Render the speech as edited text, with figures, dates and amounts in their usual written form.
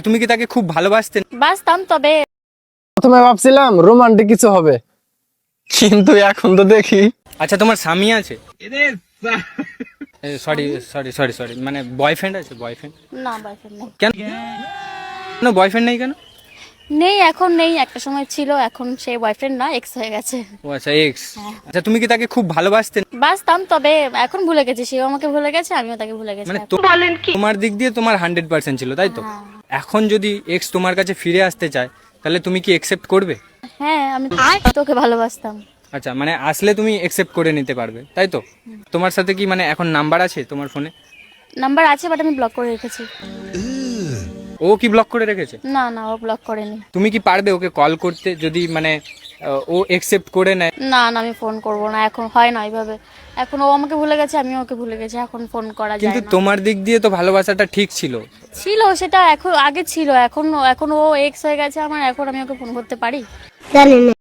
তুমি কি তাকে খুব ভালোবাসতে? বাসতাম, তবে প্রথমে ভাবছিলাম রোমান্টিক কিছু হবে, কিন্তু এখন তো দেখি। আচ্ছা, তোমার স্বামী আছে? সরি সরি সরি সরি, মানে বয়ফ্রেন্ড আছে? বয়ফ্রেন্ড না, বয়ফ্রেন্ড নেই। কেন? বয়ফ্রেন্ড নেই কেন? নেই, এখন নেই। একটা সময় ছিল, এখন সে বয়ফ্রেন্ড না, এক্স হয়ে গেছে। ও আচ্ছা, এক্স। আচ্ছা, তুমি কি তাকে খুব ভালোবাসতে? বাসতাম, তবে এখন ভুলে গেছি। সেও আমাকে ভুলে গেছে, আমিও তাকে ভুলে গেছি মানে এখন। তোমার দিক দিয়ে তোমার 100% ছিল, তাই তো? হ্যাঁ। এখন যদি এক্স তোমার কাছে ফিরে আসতে চায়, তাহলে তুমি কি একসেপ্ট করবে? হ্যাঁ, আমি তোকে ভালোবাসতাম। আচ্ছা, মানে আসলে তুমি একসেপ্ট করে নিতে পারবে, তাই তো? তোমার সাথে কি মানে এখন নাম্বার আছে তোমার ফোনে? নাম্বার আছে, বাট আমি ব্লক করে রেখেছি। ও কি ব্লক করে রেখেছে? না না, ও ব্লক করেনি। তুমি কি পারবে ওকে কল করতে, যদি মানে ও একসেপ্ট করে নেয়? না না, আমি ফোন করব না, এখন হয় না এইভাবে। এখন ও আমাকে ভুলে গেছে, আমিও ওকে ভুলে গেছি, এখন ফোন করা যায় কিন্তু না। তোমার দিক দিয়ে তো ভালোবাসাটা ঠিক ছিল। ছিল, সেটা এখন আগে ছিল, এখন এখন ও এক্স হয়ে গেছে আমার, এখন আমি ওকে ফোন করতে পারি? জানি না।